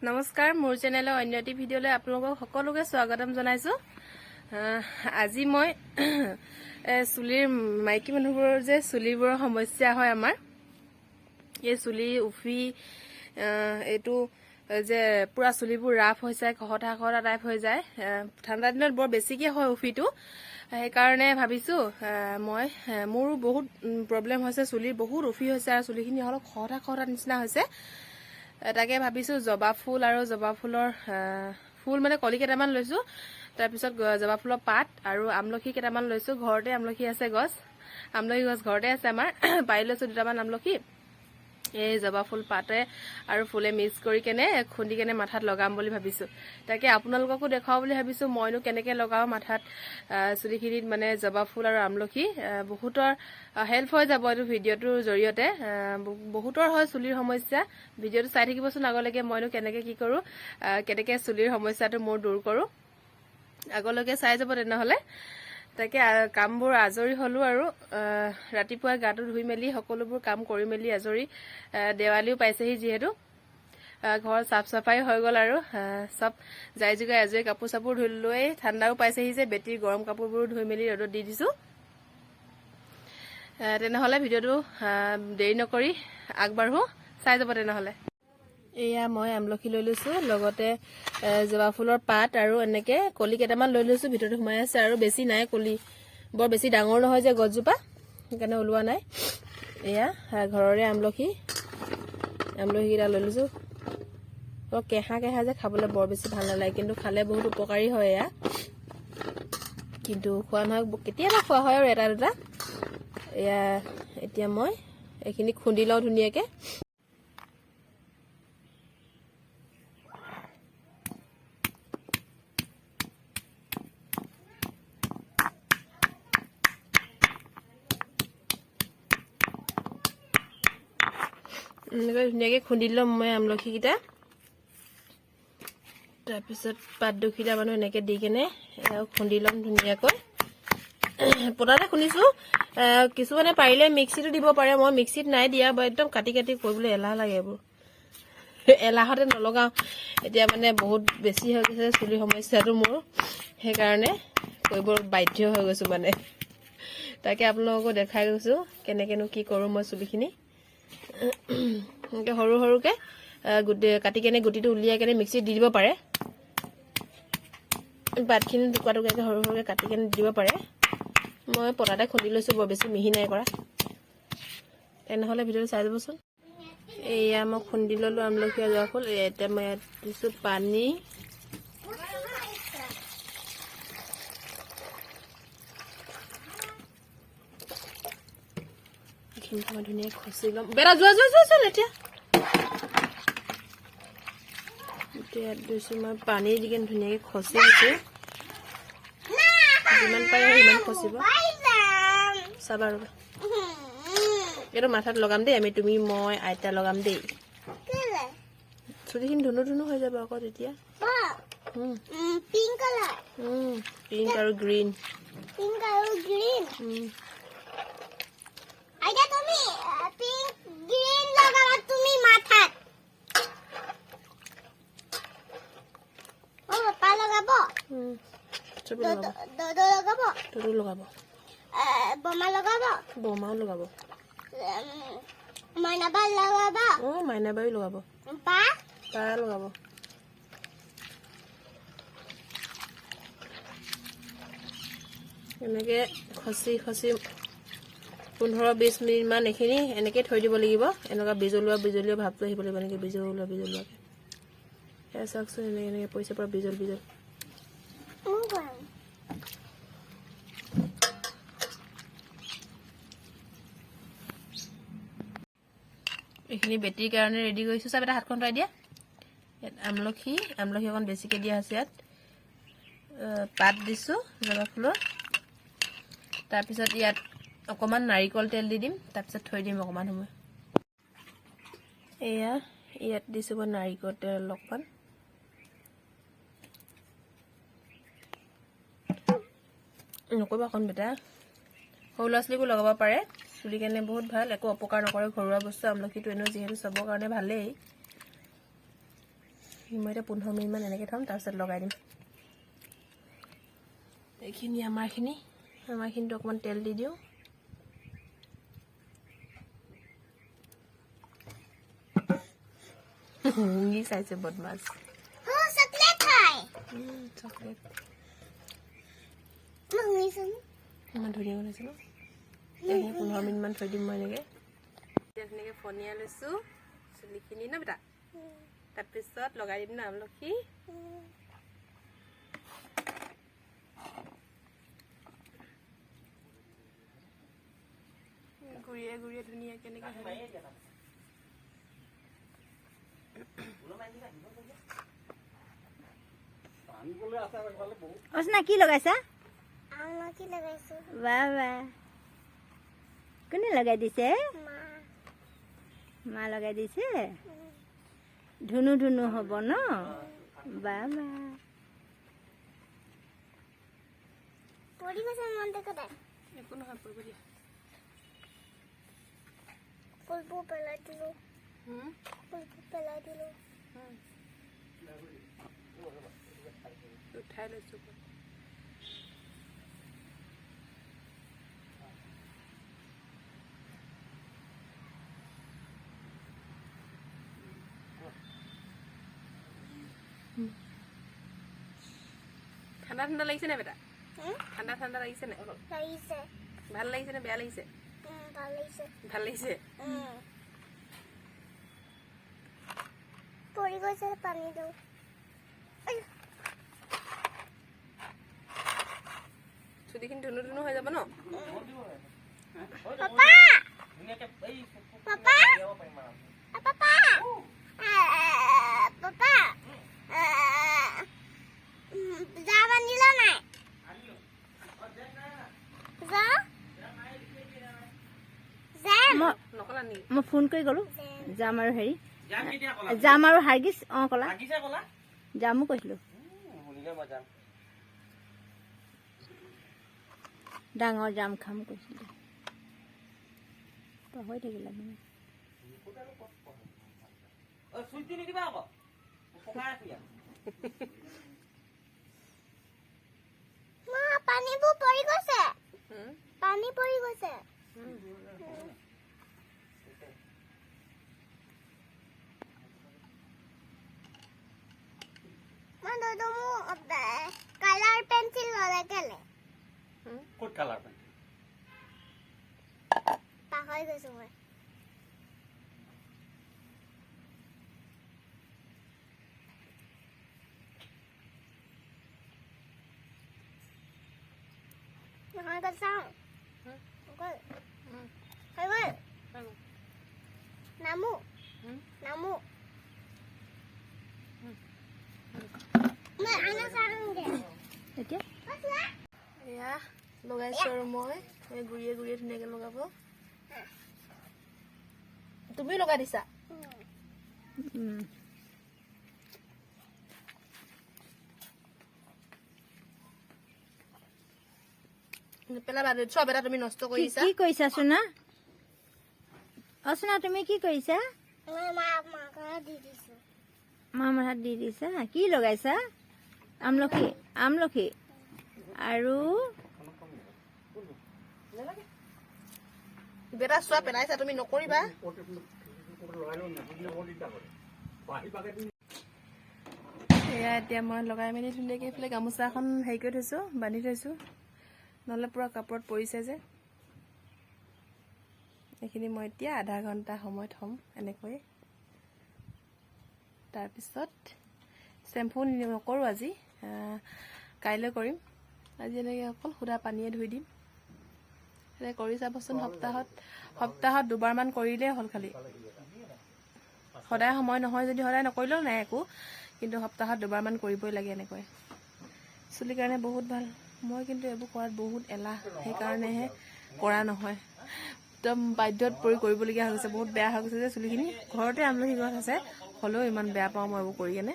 নমস্কাৰ মোৰ চেনেলৰ অন্য এটি ভিডিঅ'লৈ আপোনালোকক সকলোকে স্বাগতম জনাইছো। আজি মই চুলিৰ মাইকী মানুহবোৰৰ যে চুলিবোৰৰ সমস্যা হয় আমাৰ এই চুলি উফি এইটো যে পুৰা চুলিবোৰ ৰাফ হৈ যায় খহটা খহটা টাইপ হৈ যায় ঠাণ্ডা দিনত বৰ বেছিকে হয় উফিটো সেইকাৰণে ভাবিছো মই মোৰ বহুত প্ৰব্লেম হৈছে চুলিৰ বহুত উফি হৈছে আৰু চুলিখিনি অলপ খহটা খহটা নিচিনা হৈছে তাকে ভাবিছো জবা ফুল আৰু জবা ফুলৰ ফুল মানে কলি কেইটামান লৈছো তাৰ পিছত জবা ফুলৰ পাত আৰু আমলখি কেইটামান লৈছো ঘৰতে আমলখি আছে আমলখি গছ ঘৰতে আছে আমাৰ পাই লৈছো দুটামান আমলখি এই জবা ফুল পাতে আৰু ফুলে মিক্স কৰি কেনে খুন্দি কেনে মাথাত লগাম বুলি ভাবিছো তাকে আপোনালোককো দেখাও বুলি ভাবিছো মইনো কেনেকে লগাও মাথাত চুলিখিনিত মানে জবা ফুল আৰু আমলখি বহুতৰ হেল্প হৈ যাব এই ভিডিঅ'টোৰ জৰিয়তে বহুতৰ হয় চুলিৰ সমস্যা ভিডিঅ'টো চাই থাকিবচোন আগলৈকে মইনো কেনেকে কি কৰো কেনেকে চুলিৰ সমস্যাটো মোৰ দূৰ কৰো আগলৈকে চাই যাব তেনেহলে তাকে কামবোৰ আজৰি হলো আৰু ৰাতিপুৱা গাটো ধুই মেলি সকলোবোৰ কাম কৰি মেলি আজৰি দেৱালীও পাইছেহি যিহেতু ঘৰ সাফ সাফাই হৈ গল আৰু সব যাই জুগাই আজৰি কাপোৰ চাপোৰ ধুই লৈ ঠাণ্ডাও পাইছেহি যে বেটিৰ গৰম কাপোৰবোৰ ধুই মেলি ৰ'দত দি দিছো তেনেহলে ভিডিঅ'টো দেৰি নকৰি আগবাঢ়ো চাই যাব তেনেহলে এয়া মই আমলখি লৈ লৈছো লগতে জবা ফুলৰ পাত আৰু এনেকে কলি কেইটামান লৈ লৈছো ভিতৰত সোমাই আছে আৰু বেছি নাই কলি বৰ বেছি ডাঙৰ নহয় যে গছজোপা সেইকাৰণে ওলোৱা নাই এয়া ঘৰৰে আমলখি কেইটা লৈ লৈছো কেহা যে খাবলৈ বৰ বেছি ভাল নালাগে কিন্তু খালে বহুত উপকাৰী হয় এয়া কিন্তু খোৱা নহয় কেতিয়াবা খোৱা হয় আৰু এটা দুটা এয়া এতিয়া মই এইখিনি খুন্দি লওঁ ধুনীয়াকে ধুনীয়াকে খুন্দি লম মই আমলখি কেইটা তাৰপিছত পাত দুখিটা মানুহ এনেকে দি কেনে খুন্দি লম ধুনীয়াকৈ পটাতে খুন্দিছো কিছুমানে পাৰিলে মিক্সিটো দিব পাৰে মই মিক্সিত নাই দিয়া একদম কাটি কাটি কৰিবলৈ এলাহ লাগে এইবোৰ এলাহতে নলগাও এতিয়া মানে বহুত বেছি হৈ গৈছে চুলি সমস্যাটো মোৰ সেইকাৰণে কৰিব বাধ্য হৈ গৈছো মানে তাকে আপোনালোকক দেখাই গৈছো কেনেকেনো কি কৰো মই চুলিখিনি সৰু সৰুকে কাটি কেনে গুটিটো উলিয়াই কেনে মিক্সিত দি দিব পাৰে পাতখিনি টুকুৰা টুকুৰাকে সৰু সৰুকে কাটি কেনে দিব পাৰে মই পটাতে খুন্দি লৈছো বৰ বেছি মিহি নাই কৰা তেনেহলে ভিডিঅ'টো চাই যাবচোন এয়া মই খুন্দি ললো আমলখি আৰু জবা ফুল এতিয়া মই ইয়াত দিছো পানী মই ধুনীয়াকৈ খচি ল'ম বেৰা যোৱা এতিয়া ইয়াত দিছো মই পানী দি কেনে ধুনীয়াকৈ খচি দিছো যিমান পাৰে সিমান খচিব চাবা ৰবা এইটো মাথাত লগাম দেই তুমি মই আইতা লগাম দেই চুলিখিনি ধুনু ধুনু হৈ যাব আকৌ তেতিয়া পিংক আৰু গ্ৰীণ আইতা তুমি পিংক গ্ৰীণ লগাবা তুমি মাথাত পাপা লগাব তোৰো লগাব বমা লগাব বমাও লগাব মাইনাবা লগাব মাইনাবাইও লগাব পা লগাব এনেকে খচি 15-20 মিনিট মান এইখিনি এনেকে থৈ দিব লাগিব এনেকুৱা বিজলুৱা ভাৱটো আহিব লাগিব এনেকে বিজলুৱাকে চাওকচোন এনেকে পইচা পৰা বিজল এইখিনি বেটিৰ কাৰণে ৰেডি কৰিছো চাব এটা হাতখন থৈ দিয়া আমলখি অকণ বেছিকে দিয়া আছে ইয়াত পাত দিছো জবা ফুলৰ তাৰপিছত ইয়াত অকমান নাৰিকল তেল দি দিম তাৰপিছত থৈ দিম অকমান সময় এয়া ইয়াত দিছো মই নাৰিকল তেল অকমান নকবা এখন বেটা সৰু ল'ৰা ছোৱালীকো লগাব পাৰে চুলি কাৰণে বহুত ভাল একো অপকাৰ নকৰে ঘৰুৱা বস্তু আমলখিটো এনেও যিহেতু চবৰ কাৰণে ভালেই মই এতিয়া 15 মিনিটমান এনেকৈ থ'ম, তাৰপিছত লগাই দিম। এইখিনি আমাৰখিনিতো অকণমান তেল দি দিওঁ। হুঙি চাইছে বদমাছ। চকলেট হয় চকলেট মই ইমান ধুনীয়া বনাইছে ন। এইখিনি 15 মিনিটমান থৈ দিম মই এনেকৈ। এতিয়া ধুনীয়াকৈ ফনিয়াই লৈছোঁ চুলিখিনি ন বেটা। তাৰপিছত লগাই দিম ন আমলখি। গুৰিয়ে গুৰিয়ে ধুনীয়াকৈ এনেকৈ অচনা কি লগাইছা? আমলখি লগাইছো বাহ বাহ, কোনে লগাই দিছে? মা লগাই দিছে। ধুনু ধুনু হ'ব ন? বাহ বাহ। পৰি গৈছে মন দেখো তাই একো নহয়, পৰিব দিয়া। ফুলবোৰ পেলাই দিলো উঠাই লৈছোঁ। ঠাণ্ডা ঠাণ্ডা লাগিছে নাই বেটা? ঠাণ্ডা ঠাণ্ডা লাগিছে নাই? লাগিছে ভাল লাগিছে নে বেয়া লাগিছে? ভাল লাগিছে ভাল লাগিছে। পৰি গৈছে পানী দিওঁ। চুলিখিনি ধুনু ধুনু হৈ যাব ন? পাপা পাপা পাপা পাপা যা বান্ধিলা নাই? যা নকলা নেকি? মই ফোন কৰি গ'লো যাম আৰু হেৰি যাম আৰু হাৰ্গিছ। ক'লা যামো কৈছিলোঁ। ডাঙৰ জাম খাম কৈছিলোঁ, পাহৰি থাকিলা মানে। পানীবোৰ পৰি গৈছে, পানী পৰি গৈছে। কালাৰ পেঞ্চিল লগাই ক'ত কালাৰ পেন? পাহৰি গৈছো মই। নহয় গ'ল চাওঁ গ'ল হৈ গ'ল নামো নামো মই আনা চাওঁগে এতিয়া এয়া লগাইছোঁ আৰু মই গুৰিয়ে গুৰিয়ে ধুনীয়াকৈ লগাব। তুমিও লগাই দিছা? পেলাবা চব এটা তুমি নষ্ট কৰিছা। কি কৰিছা চোনা? চোনা তুমি কি কৰিছা? মই মাক দি দিছো। মা মাথাত দি দিছা। কি লগাইছা? আমলখি আমলখি আৰু বেটা চোৱা পেলাইছা তুমি, নকৰিবা। এয়া এতিয়া মই লগাই মেলি ধুনীয়াকৈ এইফালে গামোচা এখন হেৰি কৰি থৈছোঁ, বান্ধি থৈছোঁ, নহ'লে পূৰা কাপোৰত পৰিছে যে। এইখিনি মই এতিয়া আধা ঘণ্টা সময় থ'ম এনেকৈ। তাৰপিছত শ্বেম্পু নকৰোঁ আজি, কাইলৈ কৰিম। আজি এনেকৈ অকল সুদা পানীয়ে ধুই দিম। এনেকৈ কৰি চাবচোন, সপ্তাহত দুবাৰমান কৰিলেই হ'ল। খালি সদায় সময় নহয় যদি সদায় নকৰিলেও নাই একো, কিন্তু সপ্তাহত দুবাৰমান কৰিবই লাগে এনেকৈ। চুলিৰ কাৰণে বহুত ভাল। মই কিন্তু এইবোৰ কৰাত বহুত এলাহ, সেইকাৰণেহে কৰা নহয়। একদম বাধ্যত পৰি কৰিবলগীয়া হৈ গৈছে, বহুত বেয়া হৈ গৈছে যে চুলিখিনি। ঘৰতে আমলখি গছ আছে, হ'লেও ইমান বেয়া পাওঁ মই এইবোৰ কৰি কেনে,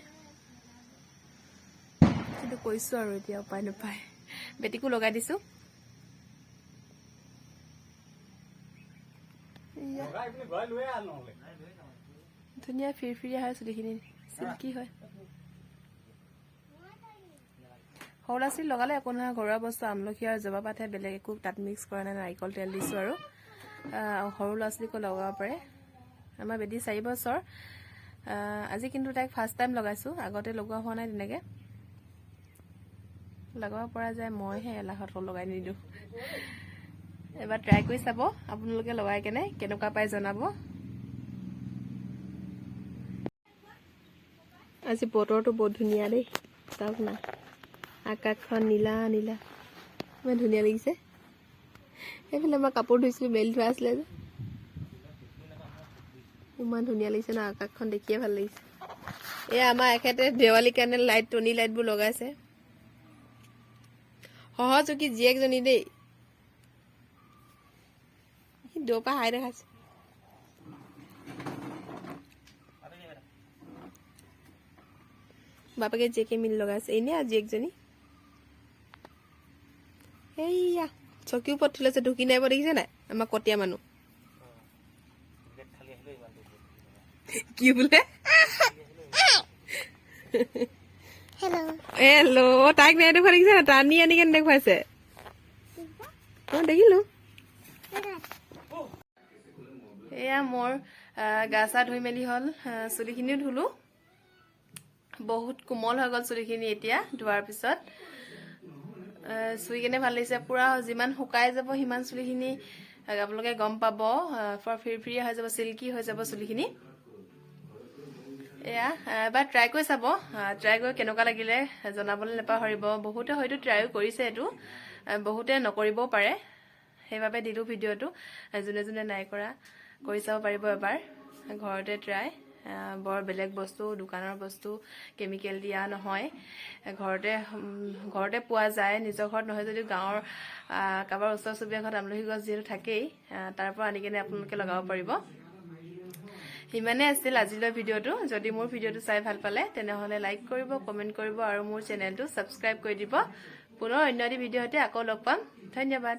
কিন্তু কৰিছোঁ আৰু এতিয়া উপায় নাপায়। বেটিকো লগাই দিছোঁ। ধুনীয়া ফিৰফিৰীয়া হয় চুলিখিনি, চিল্কি হয় সৰু চিল লগালে একো নহয় ঘৰুৱা বস্তু আমলখি আৰু জবা পাতহে বেলেগ একো তাত মিক্স কৰা নাই নাৰিকল তেল দিছোঁ আৰু সৰু ল'ৰা ছোৱালীকো লগাব পাৰে আমাৰ বেটি 4 বছৰ আজি কিন্তু তাইক ফাৰ্ষ্ট টাইম লগাইছোঁ আগতে লগোৱা হোৱা নাই তেনেকৈ লগাব পৰা যায় মইহে এলাহত লগাই নিদিওঁ এবাৰ ট্ৰাই কৰি চাব আপোনালোকে লগাই কেনে কেনেকুৱা পাই জনাব আজি বতৰটো বহুত ধুনীয়া দেই চাওক না আকাশখন নীলা নীলা ইমান ধুনীয়া লাগিছে এইফালে মই কাপোৰ ধুইছিলোঁ মেলি থোৱা আছিলে যে ইমান ধুনীয়া লাগিছে ন আকাশখন দেখিয়ে ভাল লাগিছে এয়া আমাৰ এখেতে দেৱালীৰ কাৰণে লাইট টনি লাইটবোৰ লগাইছে সহযোগী জীয়েকজনী দেই দৌপা হাই দেখাইছে বাপেকে জীয়েকে মিলি লগাইছে এনেই আৰু জীয়েকজনী এইয়া চকীৰ ওপৰত থৈ লৈছে ঢুকি নাইব দেখিছে নাই আমাৰ কটীয়া মানুহ কি বোলে হেল্ল' তাইক নাই দেখুৱা দেখিছে নাই টানি আনি কেনে দেখুৱাইছে দেখিলো এয়া মোৰ গা চা ধুই মেলি হ'ল চুলিখিনিও ধুলো বহুত কোমল হৈ গ'ল চুলিখিনি এতিয়া ধোৱাৰ পিছত চুই কেনে ভাল লাগিছে পুৰা যিমান শুকাই যাব সিমান চুলিখিনি আপোনালোকে গম পাব ফিৰফিৰিয়া হৈ যাব চিল্কি হৈ যাব চুলিখিনি এয়া এবাৰ ট্ৰাই কৰি চাব ট্ৰাই কৰি কেনেকুৱা লাগিলে জনাবলৈ নাপাহৰিব বহুতে হয়তো ট্ৰাইও কৰিছে এইটো বহুতে নকৰিবও পাৰে সেইবাবে দিলোঁ ভিডিঅ'টো যোনে যোনে নাই কৰা কৰি চাব পাৰিব এবাৰ ঘৰতে ট্ৰাই বৰ বেলেগ বস্তু দোকানৰ বস্তু কেমিকেল দিয়া নহয় ঘৰতে পোৱা যায় নিজৰ ঘৰত নহয় যদিও গাঁৱৰ কাৰোবাৰ ওচৰ চুবুৰীয়া ঘৰত আমলখি গছ যিহেতু থাকেই তাৰ পৰা আনি কেনে আপোনালোকে লগাব পাৰিব ইমানে আছিল আজিলৈ ভিডিঅ'টো যদি মোৰ ভিডিঅ'টো চাই ভাল পালে তেনেহ'লে লাইক কৰিব কমেণ্ট কৰিব আৰু মোৰ চেনেলটো ছাবস্ক্ৰাইব কৰি দিব পুনৰ অন্য এটি ভিডিঅ'তে আকৌ লগ পাম ধন্যবাদ